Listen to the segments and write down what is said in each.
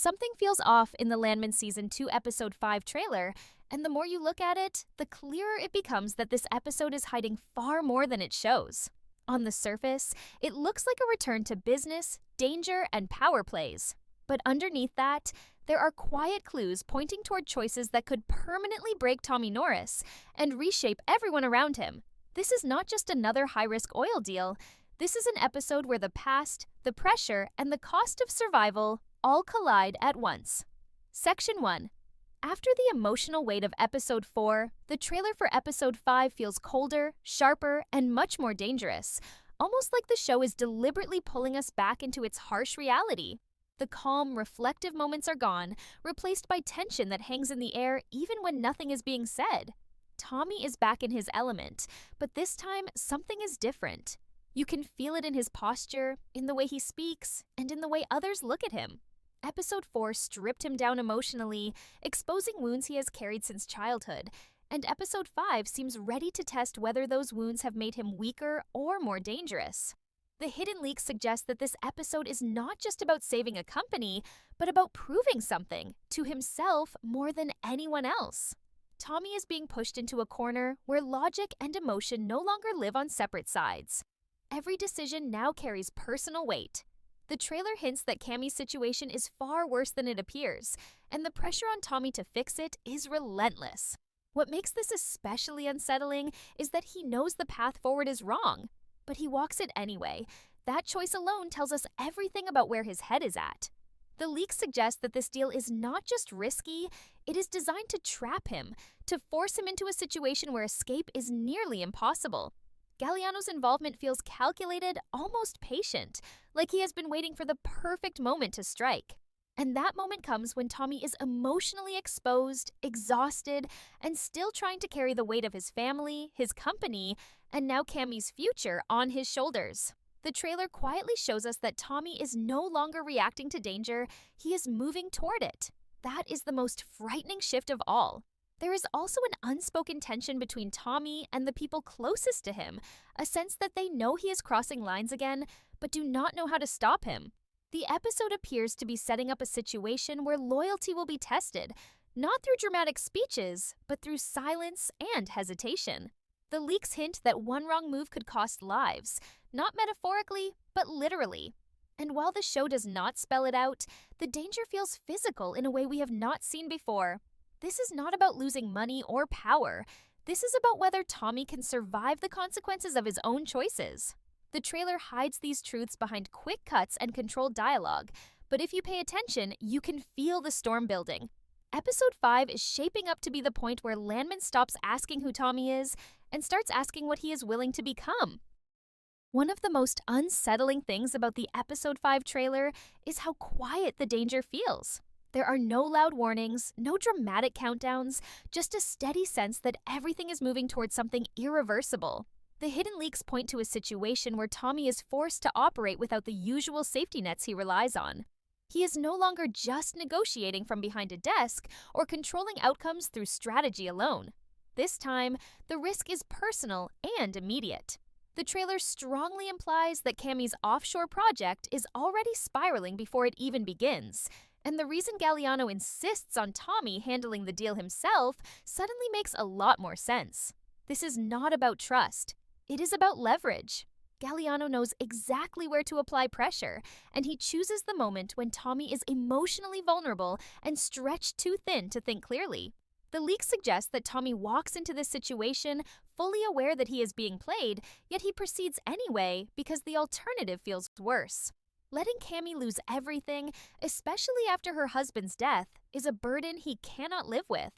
Something feels off in the Landman Season 2 Episode 5 trailer, and the more you look at it, the clearer it becomes that this episode is hiding far more than it shows. On the surface, it looks like a return to business, danger, and power plays. But underneath that, there are quiet clues pointing toward choices that could permanently break Tommy Norris and reshape everyone around him. This is not just another high-risk oil deal. This is an episode where the past, the pressure, and the cost of survival all collide at once. Section 1. After the emotional weight of Episode 4, the trailer for Episode 5 feels colder, sharper, and much more dangerous, almost like the show is deliberately pulling us back into its harsh reality. The calm, reflective moments are gone, replaced by tension that hangs in the air even when nothing is being said. Tommy is back in his element, but this time something is different. You can feel it in his posture, in the way he speaks, and in the way others look at him. Episode 4 stripped him down emotionally, exposing wounds he has carried since childhood, and Episode 5 seems ready to test whether those wounds have made him weaker or more dangerous. The hidden leaks suggest that this episode is not just about saving a company, but about proving something to himself more than anyone else. Tommy is being pushed into a corner where logic and emotion no longer live on separate sides. Every decision now carries personal weight. The trailer hints that Cammy's situation is far worse than it appears, and the pressure on Tommy to fix it is relentless. What makes this especially unsettling is that he knows the path forward is wrong, but he walks it anyway. That choice alone tells us everything about where his head is at. The leaks suggest that this deal is not just risky, it is designed to trap him, to force him into a situation where escape is nearly impossible. Galliano's involvement feels calculated, almost patient, like he has been waiting for the perfect moment to strike. And that moment comes when Tommy is emotionally exposed, exhausted, and still trying to carry the weight of his family, his company, and now Cammy's future on his shoulders. The trailer quietly shows us that Tommy is no longer reacting to danger, he is moving toward it. That is the most frightening shift of all. There is also an unspoken tension between Tommy and the people closest to him, a sense that they know he is crossing lines again, but do not know how to stop him. The episode appears to be setting up a situation where loyalty will be tested, not through dramatic speeches, but through silence and hesitation. The leaks hint that one wrong move could cost lives, not metaphorically, but literally. And while the show does not spell it out, the danger feels physical in a way we have not seen before. This is not about losing money or power. This is about whether Tommy can survive the consequences of his own choices. The trailer hides these truths behind quick cuts and controlled dialogue, but if you pay attention, you can feel the storm building. Episode 5 is shaping up to be the point where Landman stops asking who Tommy is and starts asking what he is willing to become. One of the most unsettling things about the Episode 5 trailer is how quiet the danger feels. There are no loud warnings, no dramatic countdowns, just a steady sense that everything is moving towards something irreversible. The hidden leaks point to a situation where Tommy is forced to operate without the usual safety nets he relies on. He is no longer just negotiating from behind a desk or controlling outcomes through strategy alone. This time, the risk is personal and immediate. The trailer strongly implies that Cammy's offshore project is already spiraling before it even begins, and the reason Galliano insists on Tommy handling the deal himself suddenly makes a lot more sense. This is not about trust. It is about leverage. Galliano knows exactly where to apply pressure, and he chooses the moment when Tommy is emotionally vulnerable and stretched too thin to think clearly. The leaks suggest that Tommy walks into this situation fully aware that he is being played, yet he proceeds anyway because the alternative feels worse. Letting Cammy lose everything, especially after her husband's death, is a burden he cannot live with.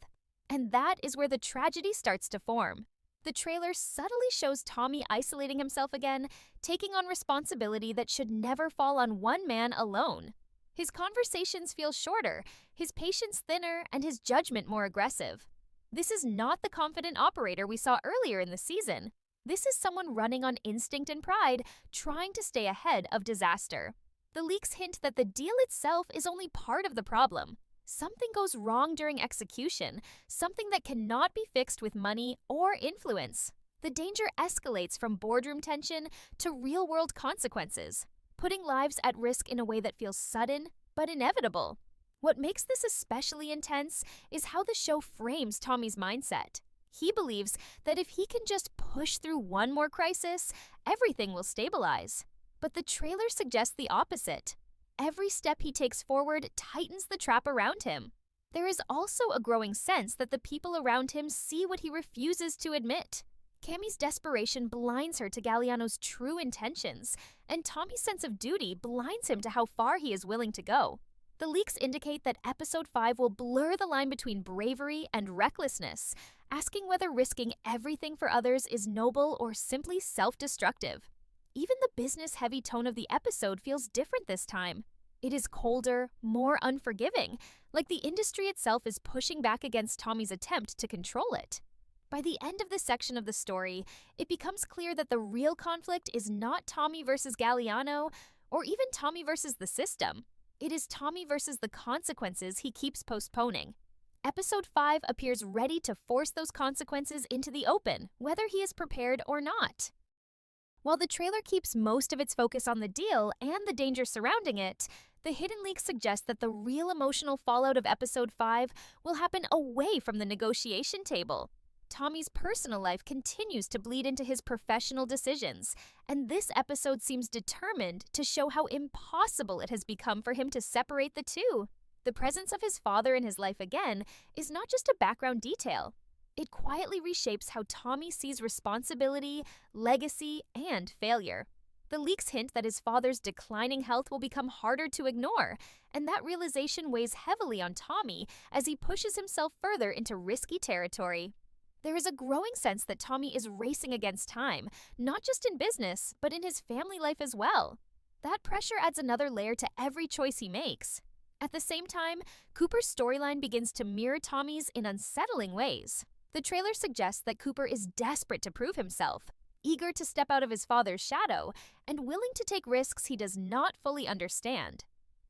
And that is where the tragedy starts to form. The trailer subtly shows Tommy isolating himself again, taking on responsibility that should never fall on one man alone. His conversations feel shorter, his patience thinner, and his judgment more aggressive. This is not the confident operator we saw earlier in the season. This is someone running on instinct and pride, trying to stay ahead of disaster. The leaks hint that the deal itself is only part of the problem. Something goes wrong during execution, something that cannot be fixed with money or influence. The danger escalates from boardroom tension to real-world consequences, putting lives at risk in a way that feels sudden but inevitable. What makes this especially intense is how the show frames Tommy's mindset. He believes that if he can just push through one more crisis, everything will stabilize. But the trailer suggests the opposite. Every step he takes forward tightens the trap around him. There is also a growing sense that the people around him see what he refuses to admit. Cammie's desperation blinds her to Galliano's true intentions, and Tommy's sense of duty blinds him to how far he is willing to go. The leaks indicate that Episode 5 will blur the line between bravery and recklessness, asking whether risking everything for others is noble or simply self-destructive. Even the business-heavy tone of the episode feels different this time. It is colder, more unforgiving, like the industry itself is pushing back against Tommy's attempt to control it. By the end of this section of the story, it becomes clear that the real conflict is not Tommy versus Galliano, or even Tommy versus the system. It is Tommy versus the consequences he keeps postponing. Episode 5 appears ready to force those consequences into the open, whether he is prepared or not. While the trailer keeps most of its focus on the deal and the danger surrounding it, the hidden leaks suggest that the real emotional fallout of Episode 5 will happen away from the negotiation table. Tommy's personal life continues to bleed into his professional decisions, and this episode seems determined to show how impossible it has become for him to separate the two. The presence of his father in his life again is not just a background detail. It quietly reshapes how Tommy sees responsibility, legacy, and failure. The leaks hint that his father's declining health will become harder to ignore, and that realization weighs heavily on Tommy as he pushes himself further into risky territory. There is a growing sense that Tommy is racing against time, not just in business, but in his family life as well. That pressure adds another layer to every choice he makes. At the same time, Cooper's storyline begins to mirror Tommy's in unsettling ways. The trailer suggests that Cooper is desperate to prove himself, eager to step out of his father's shadow, and willing to take risks he does not fully understand.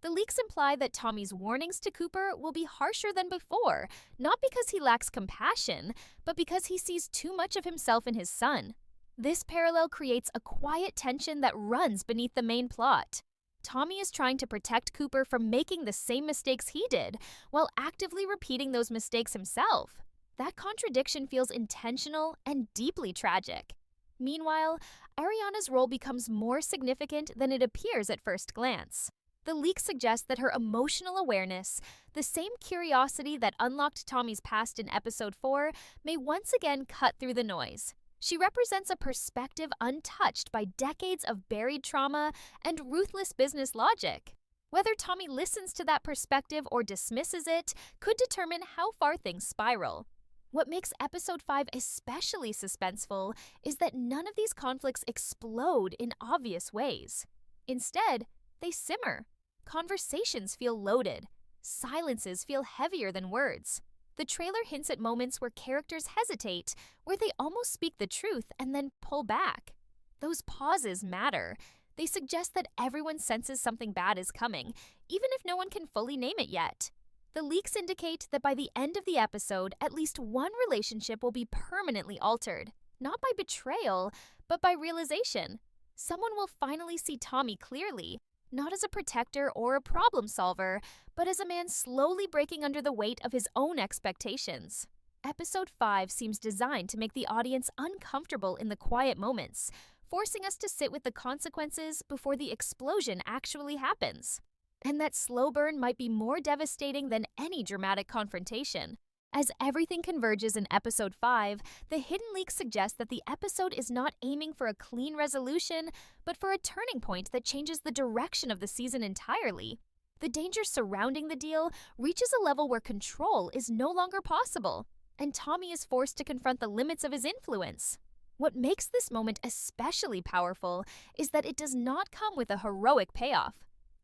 The leaks imply that Tommy's warnings to Cooper will be harsher than before, not because he lacks compassion, but because he sees too much of himself in his son. This parallel creates a quiet tension that runs beneath the main plot. Tommy is trying to protect Cooper from making the same mistakes he did, while actively repeating those mistakes himself. That contradiction feels intentional and deeply tragic. Meanwhile, Ariana's role becomes more significant than it appears at first glance. The leaks suggest that her emotional awareness, the same curiosity that unlocked Tommy's past in Episode 4, may once again cut through the noise. She represents a perspective untouched by decades of buried trauma and ruthless business logic. Whether Tommy listens to that perspective or dismisses it could determine how far things spiral. What makes Episode 5 especially suspenseful is that none of these conflicts explode in obvious ways. Instead, they simmer. Conversations feel loaded. Silences feel heavier than words. The trailer hints at moments where characters hesitate, where they almost speak the truth and then pull back. Those pauses matter. They suggest that everyone senses something bad is coming, even if no one can fully name it yet. The leaks indicate that by the end of the episode, at least one relationship will be permanently altered, not by betrayal, but by realization. Someone will finally see Tommy clearly, not as a protector or a problem solver, but as a man slowly breaking under the weight of his own expectations. Episode 5 seems designed to make the audience uncomfortable in the quiet moments, forcing us to sit with the consequences before the explosion actually happens. And that slow burn might be more devastating than any dramatic confrontation. As everything converges in Episode 5, the hidden leaks suggest that the episode is not aiming for a clean resolution, but for a turning point that changes the direction of the season entirely. The danger surrounding the deal reaches a level where control is no longer possible, and Tommy is forced to confront the limits of his influence. What makes this moment especially powerful is that it does not come with a heroic payoff.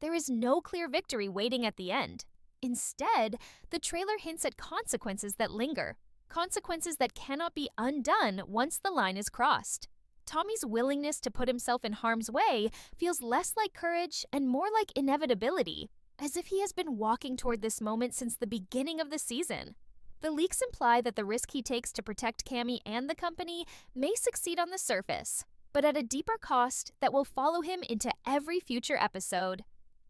There is no clear victory waiting at the end. Instead, the trailer hints at consequences that linger, consequences that cannot be undone once the line is crossed. Tommy's willingness to put himself in harm's way feels less like courage and more like inevitability, as if he has been walking toward this moment since the beginning of the season. The leaks imply that the risk he takes to protect Cammie and the company may succeed on the surface, but at a deeper cost that will follow him into every future episode.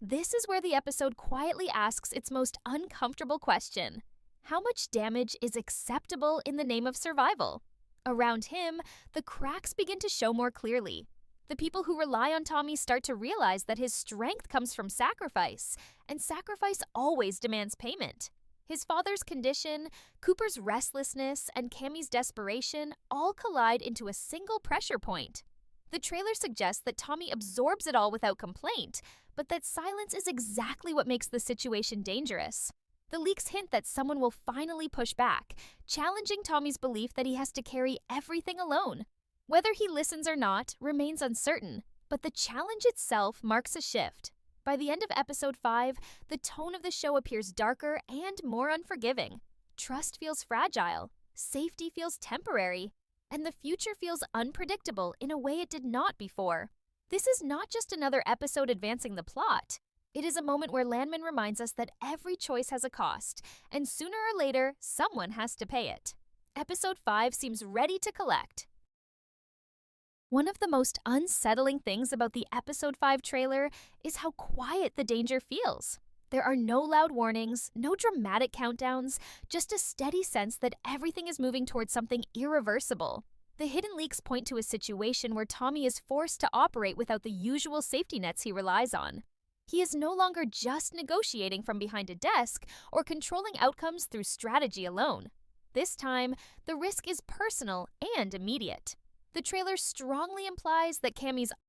This is where the episode quietly asks its most uncomfortable question. How much damage is acceptable in the name of survival? Around him, the cracks begin to show more clearly. The people who rely on Tommy start to realize that his strength comes from sacrifice, and sacrifice always demands payment. His father's condition, Cooper's restlessness, and Cammie's desperation all collide into a single pressure point. The trailer suggests that Tommy absorbs it all without complaint, but that silence is exactly what makes the situation dangerous. The leaks hint that someone will finally push back, challenging Tommy's belief that he has to carry everything alone. Whether he listens or not remains uncertain, but the challenge itself marks a shift. By the end of episode 5, the tone of the show appears darker and more unforgiving. Trust feels fragile, safety feels temporary, and the future feels unpredictable in a way it did not before. This is not just another episode advancing the plot. It is a moment where Landman reminds us that every choice has a cost, and sooner or later, someone has to pay it. Episode 5 seems ready to collect. One of the most unsettling things about the Episode 5 trailer is how quiet the danger feels. There are no loud warnings, no dramatic countdowns, just a steady sense that everything is moving towards something irreversible. The hidden leaks point to a situation where Tommy is forced to operate without the usual safety nets he relies on. He is no longer just negotiating from behind a desk or controlling outcomes through strategy alone. This time, the risk is personal and immediate. The trailer strongly implies that Cammie's